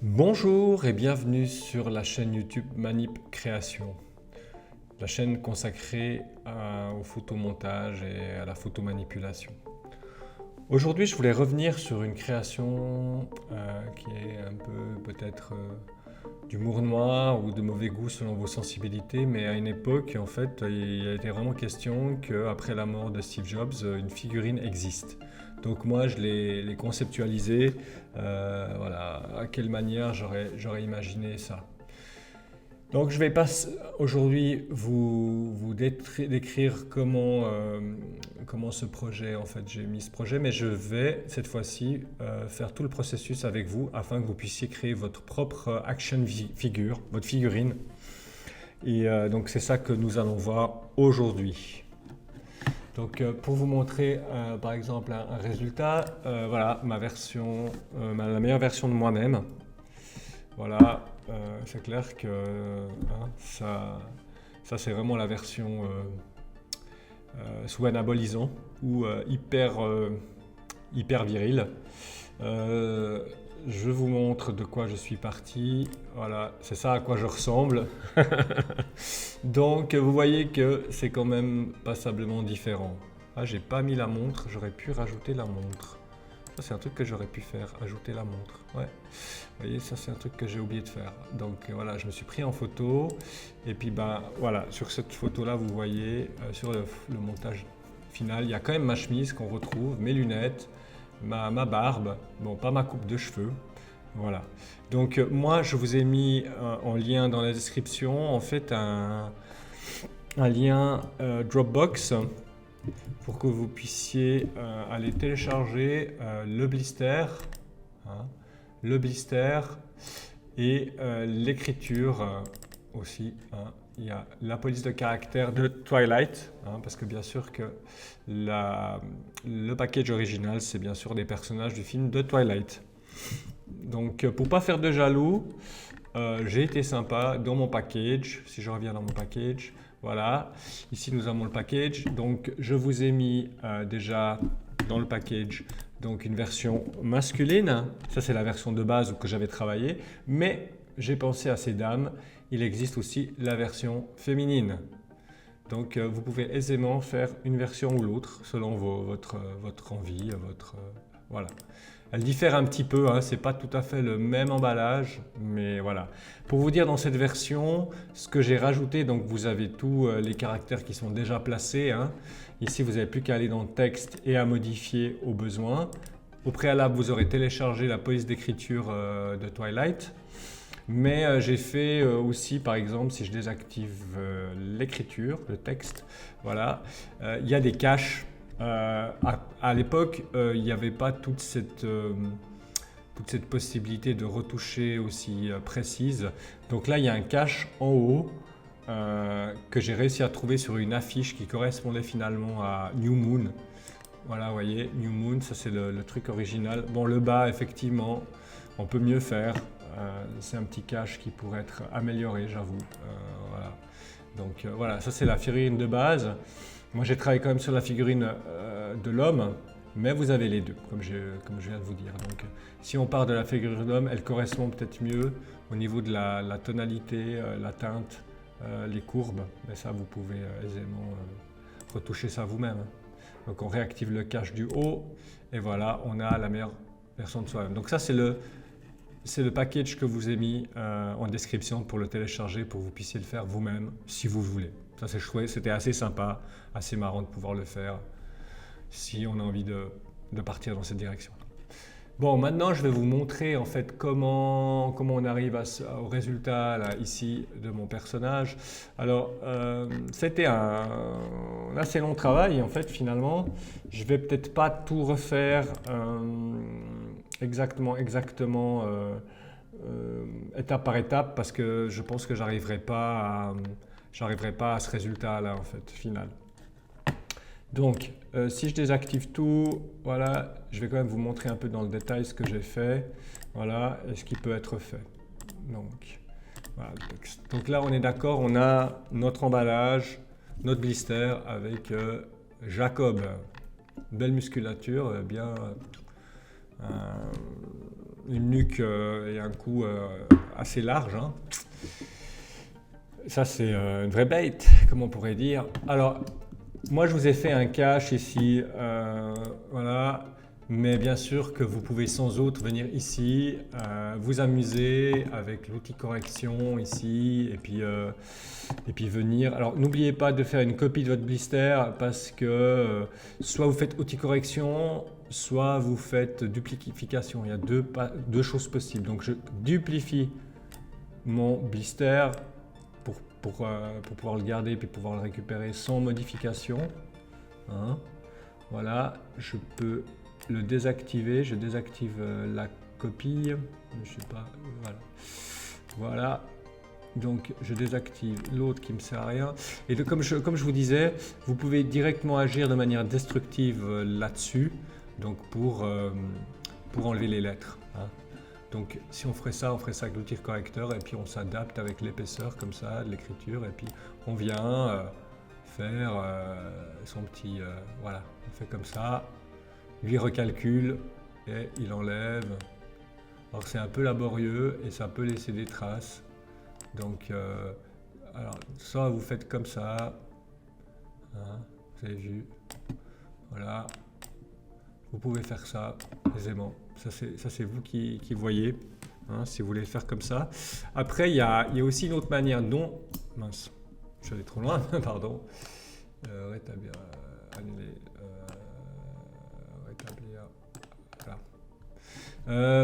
Bonjour et bienvenue sur la chaîne YouTube Manip Création, la chaîne consacrée au photomontage et à la photomanipulation. Aujourd'hui, je voulais revenir sur une création qui est un peu peut-être d'humour noir ou de mauvais goût selon vos sensibilités, mais à une époque, en fait, il a été vraiment question qu'après la mort de Steve Jobs, une figurine existe. Donc moi, je l'ai conceptualisé, voilà, à quelle manière j'aurais imaginé ça. Donc je vais pas aujourd'hui vous décrire comment ce projet, en fait, j'ai mis ce projet, mais je vais cette fois-ci faire tout le processus avec vous afin que vous puissiez créer votre propre action figure, votre figurine. Et donc c'est ça que nous allons voir aujourd'hui. Donc pour vous montrer par exemple un résultat, voilà ma version, la meilleure version de moi-même. Voilà, c'est clair que ça c'est vraiment la version sous anabolisant ou hyper viril. Je vous montre de quoi je suis parti. Voilà, c'est ça à quoi je ressemble. Donc vous voyez que c'est quand même passablement différent. Ah, j'ai pas mis la montre, j'aurais pu rajouter la montre. Ça c'est un truc que j'aurais pu faire, ajouter la montre. Ouais. Vous voyez, ça c'est un truc que j'ai oublié de faire. Donc voilà, je me suis pris en photo. Et puis voilà, sur cette photo-là, vous voyez, sur le montage final, il y a quand même ma chemise qu'on retrouve, mes lunettes, ma barbe, bon, pas ma coupe de cheveux. Voilà. Donc moi, je vous ai mis en lien dans la description, en fait, un lien Dropbox pour que vous puissiez aller télécharger le blister, le blister et l'écriture aussi. Il y a la police de caractère de Twilight, parce que bien sûr que le package original, c'est bien sûr des personnages du film de Twilight. Donc pour pas faire de jaloux, j'ai été sympa dans mon package, si je reviens dans mon package, voilà, ici nous avons le package, donc je vous ai mis déjà dans le package donc une version masculine, ça c'est la version de base que j'avais travaillé, mais j'ai pensé à ces dames, il existe aussi la version féminine. Donc vous pouvez aisément faire une version ou l'autre selon votre envie, voilà. Elle diffère un petit peu, c'est pas tout à fait le même emballage, mais voilà. Pour vous dire dans cette version, ce que j'ai rajouté, donc vous avez tous les caractères qui sont déjà placés. Ici, vous n'avez plus qu'à aller dans le texte et à modifier au besoin. Au préalable, vous aurez téléchargé la police d'écriture de Twilight. Mais j'ai fait aussi, par exemple, si je désactive l'écriture, le texte, voilà, il y a des caches. À l'époque, il n'y avait pas toute cette possibilité de retoucher aussi précise. Donc là, il y a un cache en haut que j'ai réussi à trouver sur une affiche qui correspondait finalement à New Moon. Voilà, vous voyez, New Moon, ça c'est le truc original. Bon, le bas, effectivement, on peut mieux faire. C'est un petit cache qui pourrait être amélioré, j'avoue. Voilà. Donc voilà, ça c'est la figurine de base. Moi j'ai travaillé quand même sur la figurine de l'homme, mais vous avez les deux, comme je viens de vous dire. Donc si on part de la figurine de l'homme, elle correspond peut-être mieux au niveau de la tonalité, la teinte, les courbes. Mais ça, vous pouvez aisément retoucher ça vous-même. Donc on réactive le cache du haut, et voilà, on a la meilleure version de soi-même. Donc ça c'est le package que vous ai mis en description pour le télécharger, pour que vous puissiez le faire vous-même, si vous voulez. Ça c'est chouette, c'était assez sympa, assez marrant de pouvoir le faire, si on a envie de partir dans cette direction. Bon, maintenant je vais vous montrer en fait comment on arrive au résultat là, ici de mon personnage. Alors c'était un assez long travail en fait finalement. Je vais peut-être pas tout refaire exactement étape par étape parce que je pense que j'arriverai pas à ce résultat là en fait final. Donc, si je désactive tout, voilà, je vais quand même vous montrer un peu dans le détail ce que j'ai fait, voilà, et ce qui peut être fait. Donc, voilà le texte. Donc là, on est d'accord, on a notre emballage, notre blister avec Jacob. Belle musculature, bien une nuque et un cou assez large. Hein. Ça, c'est une vraie bête, comme on pourrait dire. Alors, moi, je vous ai fait un cache ici, voilà. Mais bien sûr que vous pouvez sans autre venir ici, vous amuser avec l'outil correction ici, et puis venir. Alors, n'oubliez pas de faire une copie de votre blister parce que soit vous faites outil correction, soit vous faites duplication. Il y a deux choses possibles. Donc, je duplifie mon blister pour pouvoir le garder et puis pouvoir le récupérer sans modification. Hein. Voilà, je peux le désactiver. Je désactive la copie. Je sais pas, voilà. Voilà. Donc je désactive l'autre qui ne me sert à rien. Et comme je vous disais, vous pouvez directement agir de manière destructive là-dessus. Donc pour enlever les lettres. Hein. Donc si on ferait ça avec l'outil correcteur et puis on s'adapte avec l'épaisseur comme ça de l'écriture et puis on vient faire son petit... voilà, on fait comme ça, lui recalcule et il enlève. Alors c'est un peu laborieux et ça peut laisser des traces. Donc alors soit vous faites comme ça, hein, vous avez vu, voilà. Vous pouvez faire ça aisément. Ça c'est vous qui voyez, hein, si vous voulez le faire comme ça. Après, il y a aussi une autre manière dont... Mince, je suis allé trop loin, pardon. Rétablir, annuler, rétablir, voilà.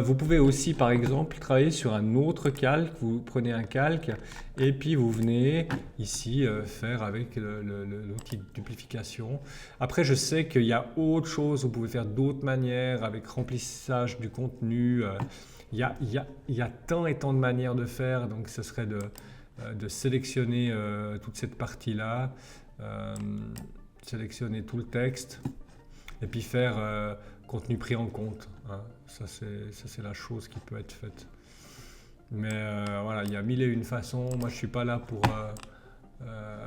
Vous pouvez aussi, par exemple, travailler sur un autre calque. Vous prenez un calque et puis vous venez ici faire avec l'outil de duplication. Après, je sais qu'il y a autre chose. Vous pouvez faire d'autres manières avec remplissage du contenu. Il y a tant et tant de manières de faire. Donc, ce serait de sélectionner toute cette partie-là, sélectionner tout le texte et puis faire contenu pris en compte. Hein. Ça, c'est la chose qui peut être faite. Mais voilà, il y a mille et une façons. Moi, je ne suis pas là pour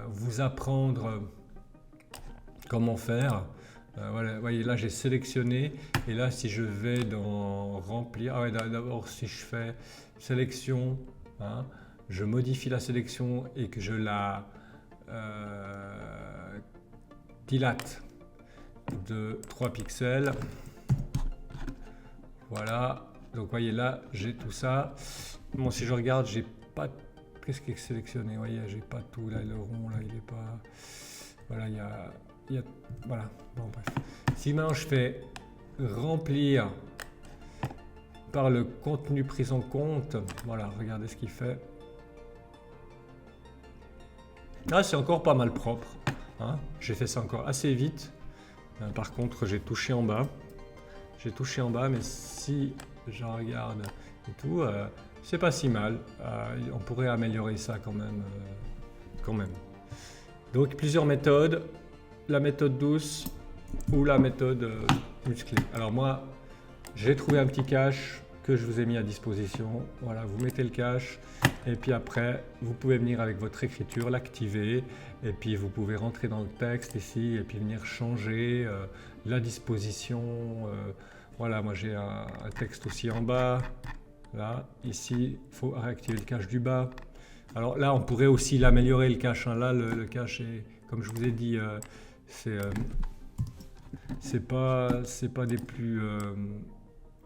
vous apprendre comment faire. Voilà, voyez, là, j'ai sélectionné. Et là, si je vais dans remplir... Ah ouais, d'abord, si je fais sélection, hein, je modifie la sélection et que je la dilate de 3 pixels. Voilà, donc voyez là, j'ai tout ça. Bon, si je regarde, j'ai pas... Qu'est-ce qui est sélectionné? Vous voyez, j'ai pas tout. Là, le rond, là, il est pas... Voilà, il y a... Voilà, bon, bref. Si maintenant je fais remplir par le contenu pris en compte, voilà, regardez ce qu'il fait. Ah, c'est encore pas mal propre. Hein. J'ai fait ça encore assez vite. Par contre, j'ai touché en bas. J'ai touché en bas, mais si je regarde et tout, c'est pas si mal. On pourrait améliorer ça quand même. Donc, plusieurs méthodes. La méthode douce ou la méthode musclée. Alors moi, j'ai trouvé un petit cache que je vous ai mis à disposition. Voilà, vous mettez le cache et puis après, vous pouvez venir avec votre écriture, l'activer et puis vous pouvez rentrer dans le texte ici et puis venir changer la disposition. Voilà, moi j'ai un texte aussi en bas. Là, ici, il faut réactiver le cache du bas. Alors là, on pourrait aussi l'améliorer le cache. Hein. Là, le cache est, comme je vous ai dit, c'est pas des plus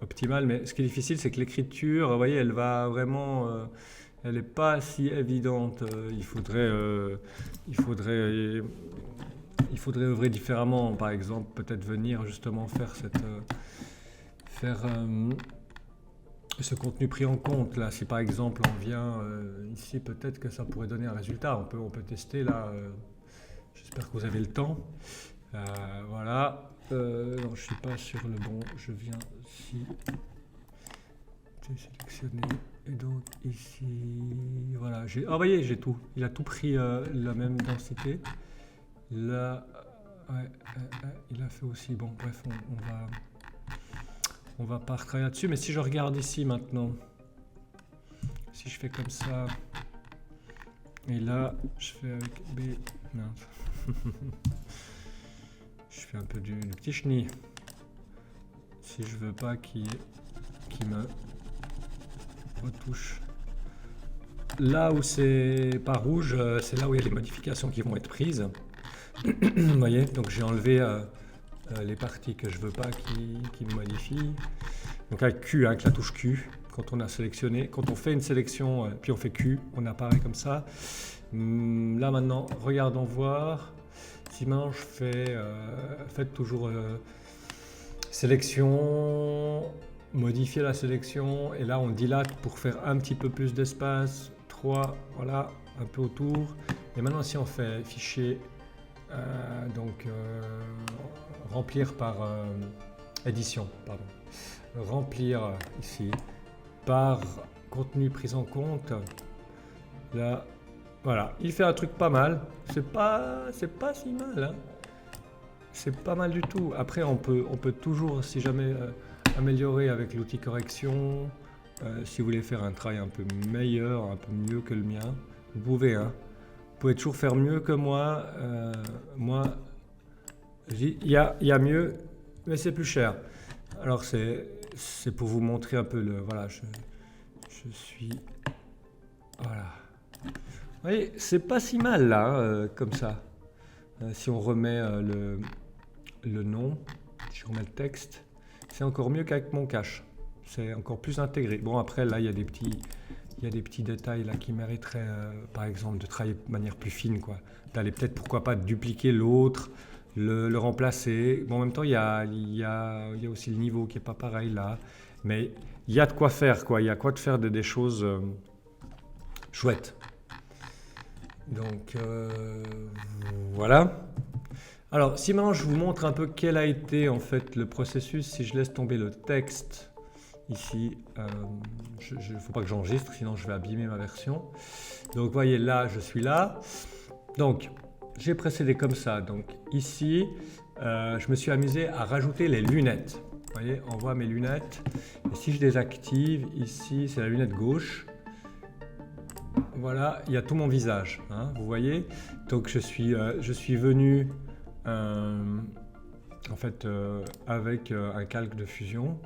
optimales, mais ce qui est difficile, c'est que l'écriture, vous voyez, elle va vraiment, elle n'est pas si évidente. Il faudrait œuvrer différemment. Par exemple, peut-être venir justement faire ce contenu pris en compte. Là, si par exemple on vient ici, peut-être que ça pourrait donner un résultat. On peut tester là. J'espère que vous avez le temps. Voilà. Non, je suis pas sur le bon. Je viens ici. J'ai sélectionné. Et donc ici. Voilà. Ah, vous voyez, j'ai tout. Il a tout pris la même densité. Là. Ouais, il a fait aussi. Bon, bref, on va pas retravailler là-dessus. Mais si je regarde ici maintenant. Si je fais comme ça. Et là, je fais avec B. Non. Je fais un peu du petit chenille. Si je veux pas qu'il me retouche. Là où c'est pas rouge, c'est là où il y a les modifications qui vont être prises. Vous voyez, donc j'ai enlevé les parties que je veux pas qui me modifient. Donc avec Q, avec la touche Q, quand on a sélectionné, quand on fait une sélection, puis on fait Q, on apparaît comme ça. Là maintenant, regardons voir. Si maintenant je fais, faites toujours sélection, modifier la sélection, et là on dilate pour faire un petit peu plus d'espace, 3, voilà, un peu autour. Et maintenant si on fait fichier, remplir par édition, pardon, remplir ici par contenu pris en compte, là, voilà, il fait un truc pas mal, c'est pas si mal, hein. C'est pas mal du tout. Après, on peut toujours, si jamais, améliorer avec l'outil correction. Si vous voulez faire un travail un peu meilleur, un peu mieux que le mien, vous pouvez, hein. Vous pouvez toujours faire mieux que moi. Moi, il y a mieux, mais c'est plus cher. Alors, c'est pour vous montrer un peu le... Voilà, je suis... Voilà. Vous voyez, c'est pas si mal, là, comme ça. Si on remet le nom, si on remet le texte, c'est encore mieux qu'avec mon cache. C'est encore plus intégré. Bon, après, là, il y a des petits détails là, qui mériteraient, par exemple, de travailler de manière plus fine, quoi. D'aller peut-être, pourquoi pas, dupliquer l'autre, le remplacer. Bon, en même temps, il y a aussi le niveau qui n'est pas pareil, là. Mais il y a de quoi faire, quoi. Il y a quoi de faire des choses chouettes. Donc, voilà. Alors, si maintenant je vous montre un peu quel a été en fait le processus, si je laisse tomber le texte ici, il ne faut pas que j'enregistre, sinon je vais abîmer ma version. Donc, vous voyez, là, je suis là. Donc, j'ai procédé comme ça. Donc, ici, je me suis amusé à rajouter les lunettes. Vous voyez, on voit mes lunettes. Et si je désactive, ici, c'est la lunette gauche. Voilà, il y a tout mon visage, hein, vous voyez. Donc, je suis venu... en fait, avec un calque de fusion,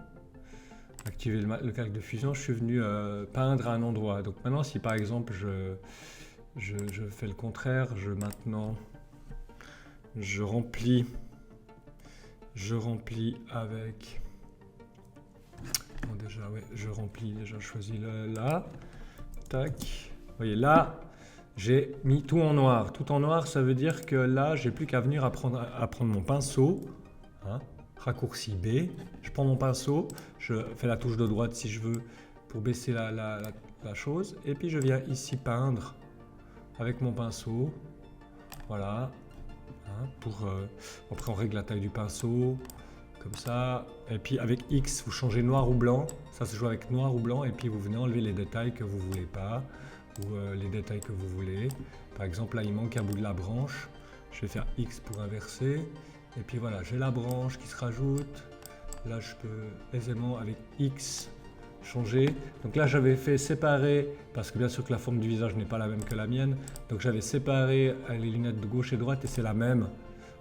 activer le calque de fusion, je suis venu peindre à un endroit. Donc maintenant, si par exemple je fais le contraire, maintenant je remplis avec... Bon, déjà, ouais, je remplis, déjà je choisis là, tac, vous voyez là, j'ai mis tout en noir. Tout en noir, ça veut dire que là, j'ai plus qu'à venir à prendre mon pinceau, hein, raccourci B. Je prends mon pinceau, je fais la touche de droite si je veux pour baisser la chose. Et puis je viens ici peindre avec mon pinceau. Voilà. Hein, après, on règle la taille du pinceau, comme ça. Et puis avec X, vous changez noir ou blanc. Ça se joue avec noir ou blanc. Et puis vous venez enlever les détails que vous ne voulez pas. Ou les détails que vous voulez. Par exemple, là, il manque un bout de la branche. Je vais faire X pour inverser. Et puis voilà, j'ai la branche qui se rajoute. Là, je peux aisément, avec X, changer. Donc là, j'avais fait séparer, parce que bien sûr que la forme du visage n'est pas la même que la mienne. Donc j'avais séparé les lunettes de gauche et droite et c'est la même.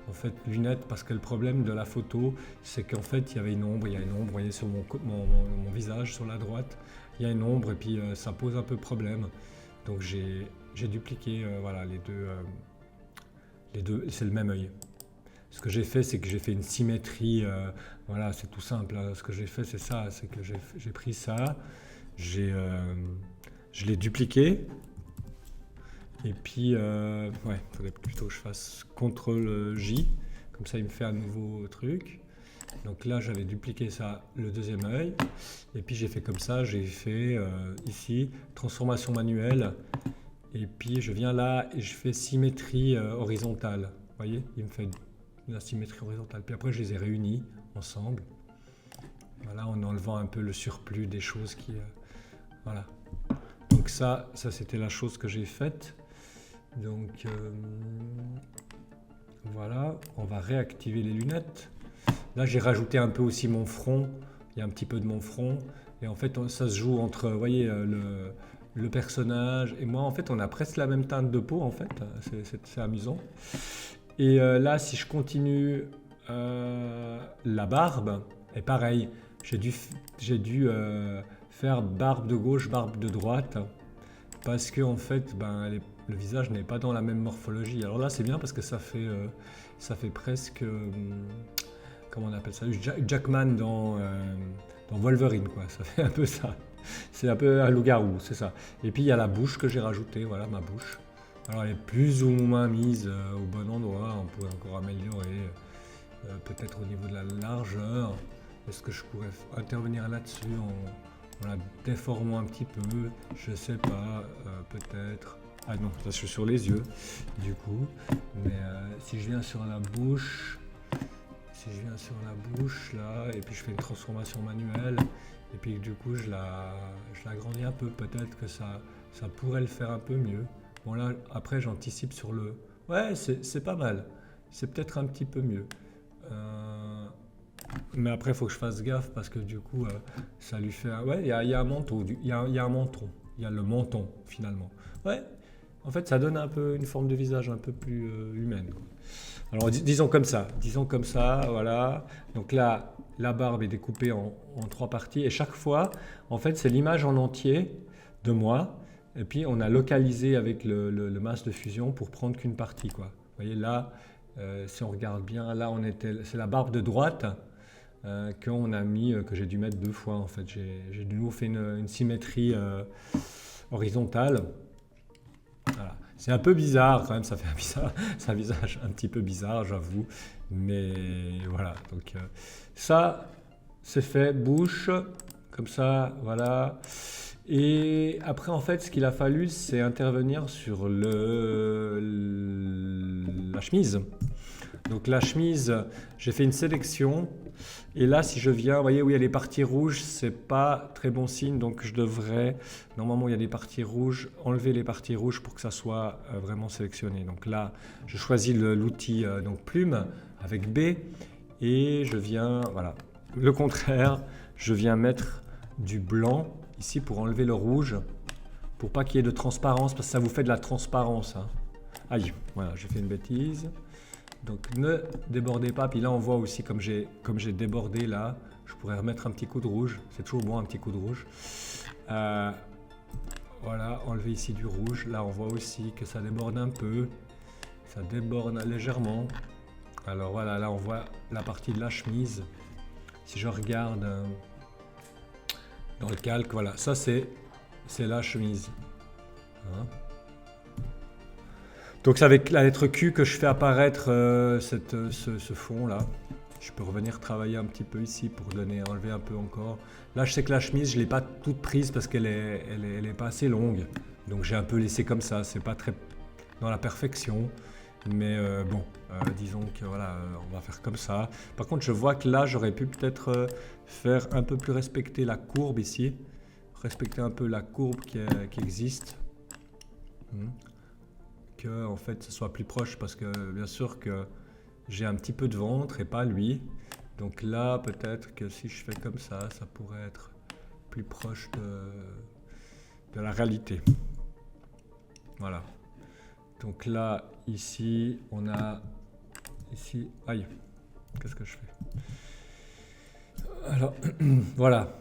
En fait, lunettes, parce que le problème de la photo, c'est qu'en fait, il y avait une ombre. Il y a une ombre, vous voyez, sur mon visage, sur la droite. Il y a une ombre et puis ça pose un peu problème. Donc j'ai dupliqué voilà, les deux, c'est le même œil. Ce que j'ai fait, c'est que j'ai fait une symétrie, voilà, c'est tout simple. Hein. Ce que j'ai fait, c'est ça, c'est que j'ai pris ça, je l'ai dupliqué, et puis, ouais, il faudrait plutôt que je fasse CTRL-J, comme ça il me fait un nouveau truc. Donc là, j'avais dupliqué ça, le deuxième œil, et puis j'ai fait comme ça, j'ai fait ici, transformation manuelle, et puis je viens là et je fais symétrie horizontale. Vous voyez, il me fait la symétrie horizontale. Puis après, je les ai réunis ensemble, voilà, en enlevant un peu le surplus des choses qui... voilà. Donc ça c'était la chose que j'ai faite. Donc voilà, on va réactiver les lunettes. Là, j'ai rajouté un peu aussi mon front. Il y a un petit peu de mon front. Et en fait, ça se joue entre, vous voyez, le personnage et moi. En fait, on a presque la même teinte de peau, en fait. C'est amusant. Et là, si je continue la barbe, et pareil, j'ai dû faire barbe de gauche, barbe de droite, parce que en fait, ben, le visage n'est pas dans la même morphologie. Alors là, c'est bien parce que ça fait presque, comment on appelle ça, Jackman dans Wolverine, quoi. Ça fait un peu ça. C'est un peu un loup-garou, c'est ça. Et puis il y a la bouche que j'ai rajoutée, voilà ma bouche. Alors elle est plus ou moins mise au bon endroit, on pourrait encore améliorer, peut-être au niveau de la largeur. Est-ce que je pourrais intervenir là-dessus en la déformant un petit peu? Je sais pas, peut-être. Ah non, là je suis sur les yeux, du coup. Mais si je viens sur la bouche, là, et puis je fais une transformation manuelle, et puis du coup je l'agrandis un peu, peut-être que ça pourrait le faire un peu mieux. Bon là, après j'anticipe sur le... Ouais, c'est pas mal. C'est peut-être un petit peu mieux. Mais après, il faut que je fasse gaffe parce que du coup, ça lui fait... Ouais, il y a un menton. Il y a un menton. Il y a le menton, finalement. Ouais, en fait, ça donne un peu une forme de visage un peu plus humaine, quoi. Alors, disons comme ça, voilà. Donc là, la barbe est découpée en 3 parties. Et chaque fois, en fait, c'est l'image en entier de moi. Et puis, on a localisé avec le masque de fusion pour prendre qu'une partie, quoi. Vous voyez, là, si on regarde bien, là, c'est la barbe de droite qu'on a mis, que j'ai dû mettre 2 fois, en fait. J'ai de nouveau fait une symétrie horizontale. Voilà. C'est un peu bizarre quand même, ça fait un visage un petit peu bizarre, j'avoue. Mais voilà, donc ça, c'est fait, bouche, comme ça, voilà. Et après, en fait, ce qu'il a fallu, c'est intervenir sur la chemise. Donc la chemise, j'ai fait une sélection. Et là, si je viens, vous voyez où il y a les parties rouges, c'est pas très bon signe. Donc je devrais, normalement, il y a des parties rouges, enlever les parties rouges pour que ça soit vraiment sélectionné. Donc là, je choisis l'outil donc plume avec B. Et je viens, voilà, le contraire, je viens mettre du blanc ici pour enlever le rouge, pour pas qu'il y ait de transparence, parce que ça vous fait de la transparence, hein. Aïe, voilà, j'ai fait une bêtise. Donc ne débordez pas, puis là on voit aussi comme j'ai débordé là, je pourrais remettre un petit coup de rouge, c'est toujours bon un petit coup de rouge. Voilà, enlever ici du rouge, là on voit aussi que ça déborde un peu, ça déborde légèrement. Alors voilà, là on voit la partie de la chemise. Si je regarde dans le calque, voilà, ça c'est la chemise. Hein? Donc c'est avec la lettre Q que je fais apparaître ce fond là. Je peux revenir travailler un petit peu ici pour enlever un peu encore. Là je sais que la chemise je ne l'ai pas toute prise parce qu'elle est pas assez longue. Donc j'ai un peu laissé comme ça, c'est pas très dans la perfection. Mais bon, disons que voilà, on va faire comme ça. Par contre je vois que là j'aurais pu peut-être faire un peu plus respecter la courbe ici. Respecter un peu la courbe qui existe. Que en fait ce soit plus proche parce que bien sûr que j'ai un petit peu de ventre et pas lui, donc là peut-être que si je fais comme ça pourrait être plus proche de la réalité. Voilà, donc là ici on a ici, aïe, qu'est-ce que je fais? Alors voilà.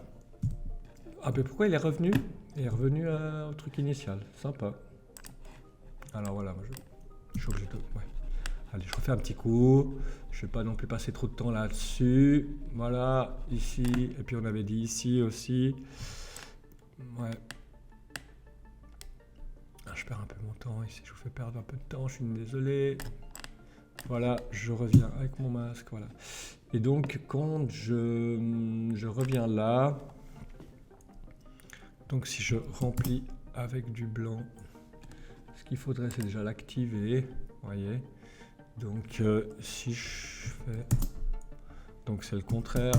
Ah mais pourquoi il est revenu? Il est revenu au truc initial, sympa. Alors voilà, je suis obligé de... Ouais. Allez, je refais un petit coup. Je ne vais pas non plus passer trop de temps là-dessus. Voilà, ici. Et puis on avait dit ici aussi. Ouais. Ah, je perds un peu mon temps ici. Je vous fais perdre un peu de temps. Je suis désolé. Voilà, je reviens avec mon masque. Voilà. Et donc, quand je reviens là... Donc, si je remplis avec du blanc... Ce qu'il faudrait, c'est déjà l'activer, voyez. Donc, si je fais... Donc, c'est le contraire.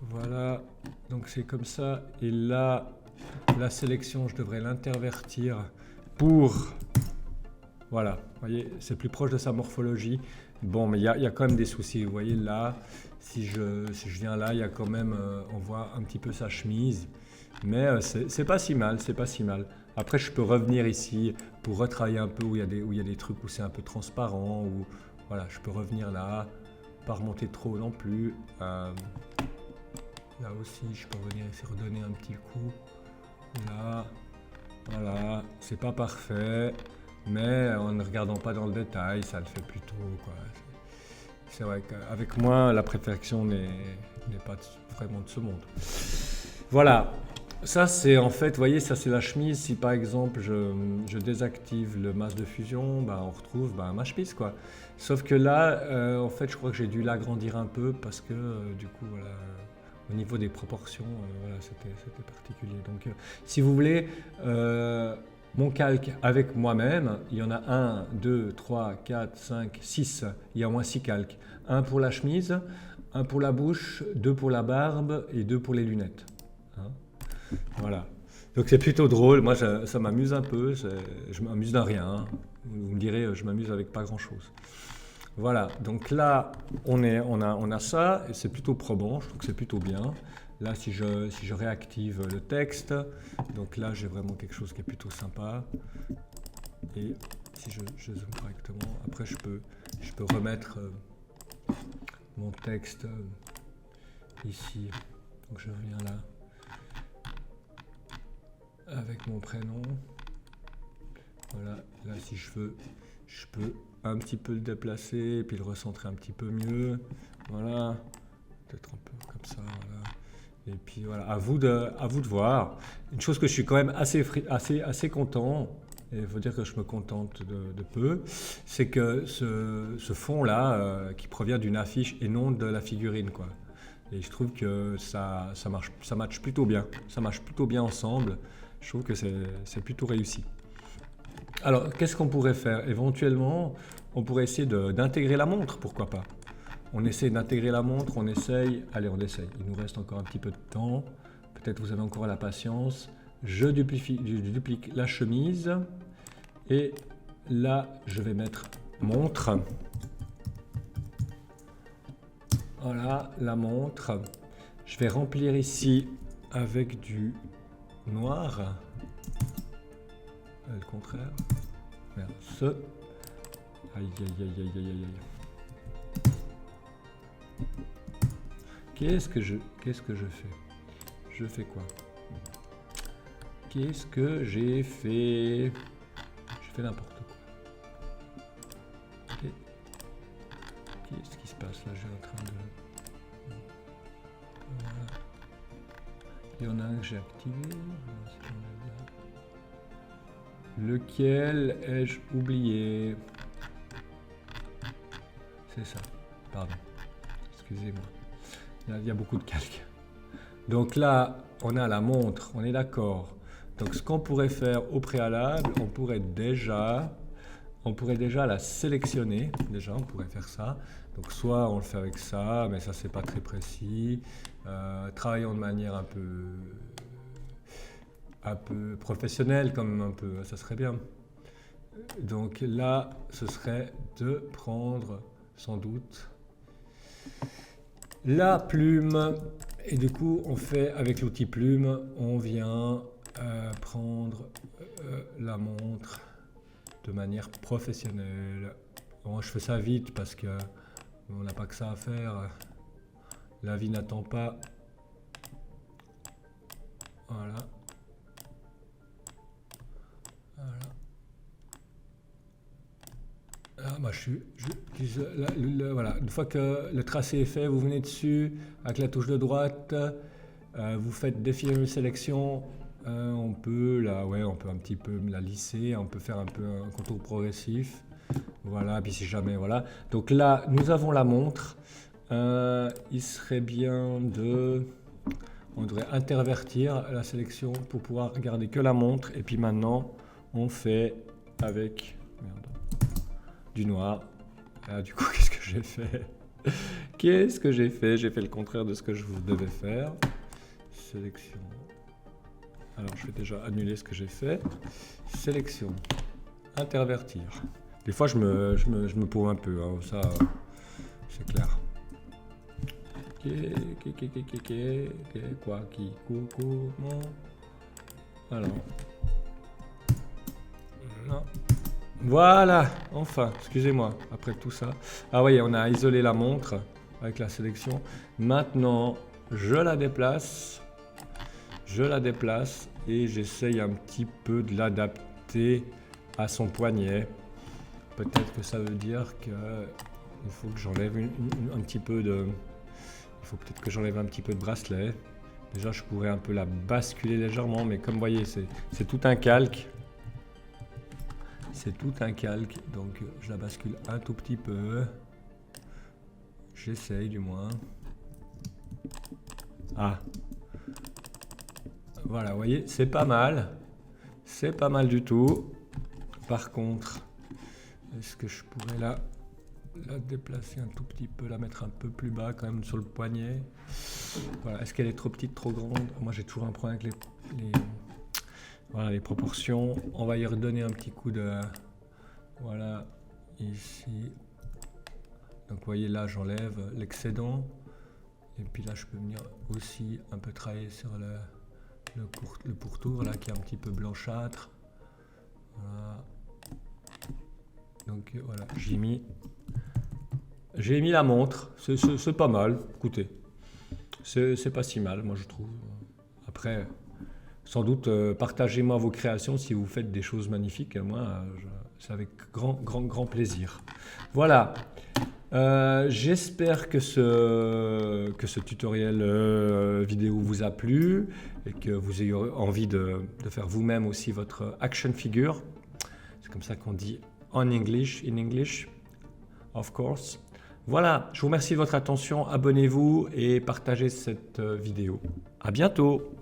Voilà. Donc, c'est comme ça. Et là, la sélection, je devrais l'intervertir pour... Voilà, voyez, c'est plus proche de sa morphologie. Bon, mais il y a quand même des soucis. Vous voyez, là, si je viens là, il y a quand même... on voit un petit peu sa chemise. Mais c'est pas si mal, c'est pas si mal. Après, je peux revenir ici pour retravailler un peu où il y a des trucs où c'est un peu transparent. Ou voilà, je peux revenir là, pas remonter trop non plus. Là aussi, je peux venir ici redonner un petit coup. Là, voilà, c'est pas parfait, mais en ne regardant pas dans le détail, ça le fait plutôt, quoi. C'est vrai qu'avec moi, la perfection n'est pas vraiment de ce monde. Voilà, ça c'est en fait, vous voyez, ça c'est la chemise. Si par exemple je désactive le masque de fusion, bah, on retrouve ma chemise, quoi. Sauf que là, en fait, je crois que j'ai dû l'agrandir un peu parce que du coup, voilà, au niveau des proportions, voilà, c'était particulier. Donc, si vous voulez, mon calque avec moi-même, il y en a 1, 2, 3, 4, 5, 6. Il y a au moins 6 calques. Un pour la chemise, un pour la bouche, 2 pour la barbe et 2 pour les lunettes. Hein, voilà. Donc c'est plutôt drôle. Moi, ça m'amuse un peu. Je m'amuse d'un rien. Hein. Vous me direz, je m'amuse avec pas grand-chose. Voilà, donc là, on a ça, et c'est plutôt probant, je trouve que c'est plutôt bien. Là, si je réactive le texte, donc là, j'ai vraiment quelque chose qui est plutôt sympa. Et si je zoome correctement, après, je peux remettre mon texte ici. Donc, je reviens là, avec mon prénom. Voilà, là, si je veux, je peux un petit peu le déplacer, puis le recentrer un petit peu mieux. Voilà, peut-être un peu comme ça, voilà. Et puis voilà, à vous de voir. Une chose que je suis quand même assez content, et il faut dire que je me contente de peu, c'est que ce fond-là, qui provient d'une affiche et non de la figurine, quoi. Et je trouve que ça matche plutôt bien. Ça marche plutôt bien ensemble. Je trouve que c'est plutôt réussi. Alors, qu'est-ce qu'on pourrait faire? Éventuellement, on pourrait essayer d'intégrer la montre, pourquoi pas? On essaie d'intégrer la montre, on essaye. Allez, on essaye. Il nous reste encore un petit peu de temps. Peut-être vous avez encore la patience. Je duplique la chemise. Et là, je vais mettre montre. Voilà, la montre. Je vais remplir ici avec du noir. Le contraire. Merde, ce. Aïe, aïe, aïe, aïe, aïe, aïe. Qu'est-ce que je fais? Je fais quoi? Qu'est-ce que j'ai fait? Je fais n'importe quoi. Qu'est-ce qui se passe là? J'ai en train de... Voilà. Il y en a un que j'ai activé. Lequel ai-je oublié? C'est ça, pardon. Excusez-moi. Là, il y a beaucoup de calques. Donc là, on a la montre, on est d'accord. Donc ce qu'on pourrait faire au préalable, on pourrait déjà la sélectionner. Déjà, on pourrait faire ça. Donc soit on le fait avec ça, mais ça c'est pas très précis. Travaillons de manière un peu professionnelle, comme un peu, ça serait bien. Donc là, ce serait de prendre sans doute la plume, et du coup on fait avec l'outil plume, on vient prendre la montre de manière professionnelle. Bon, je fais ça vite parce que on n'a pas que ça à faire, la vie n'attend pas. Voilà. Ah, bah, voilà. Une fois que le tracé est fait, vous venez dessus avec la touche de droite, vous faites défiler une sélection. On peut un petit peu la lisser, on peut faire un peu un contour progressif. Voilà, puis si jamais, voilà. Donc là, nous avons la montre. Il serait bien on devrait intervertir la sélection pour pouvoir garder que la montre. Et puis maintenant, on fait avec... Merde. Du noir. Ah, du coup, qu'est-ce que j'ai fait? Qu'est-ce que j'ai fait? J'ai fait le contraire de ce que je devais faire. Sélection. Alors, je vais déjà annuler ce que j'ai fait. Sélection. Intervertir. Des fois, je me paume un peu. Hein, ça, c'est clair. Quoi? Qui? Comment? Alors. Non. Voilà, enfin, excusez-moi, après tout ça. Ah oui, on a isolé la montre avec la sélection. Maintenant, je la déplace. Je la déplace et j'essaye un petit peu de l'adapter à son poignet. Peut-être que ça veut dire qu'il faut que j'enlève un petit peu de... Il faut peut-être que j'enlève un petit peu de bracelet. Déjà, je pourrais un peu la basculer légèrement, mais comme vous voyez, c'est tout un calque. C'est tout un calque, donc je la bascule un tout petit peu. J'essaye du moins. Ah. Voilà, vous voyez, c'est pas mal. C'est pas mal du tout. Par contre, est-ce que je pourrais la déplacer un tout petit peu, la mettre un peu plus bas quand même sur le poignet. Voilà, est-ce qu'elle est trop petite, trop grande? Moi j'ai toujours un problème avec voilà, les proportions. On va y redonner un petit coup de... Voilà, ici. Donc vous voyez là j'enlève l'excédent. Et puis là je peux venir aussi un peu travailler sur le pourtour là qui est un petit peu blanchâtre. Voilà. Donc voilà, j'ai mis la montre, c'est pas mal, écoutez, c'est pas si mal, moi je trouve. Après, sans doute, partagez-moi vos créations si vous faites des choses magnifiques, moi, c'est avec grand plaisir. Voilà, j'espère que ce tutoriel vidéo vous a plu et que vous ayez envie de faire vous-même aussi votre action figure. C'est comme ça qu'on dit en English, in English, of course. Voilà, je vous remercie de votre attention, abonnez-vous et partagez cette vidéo. À bientôt!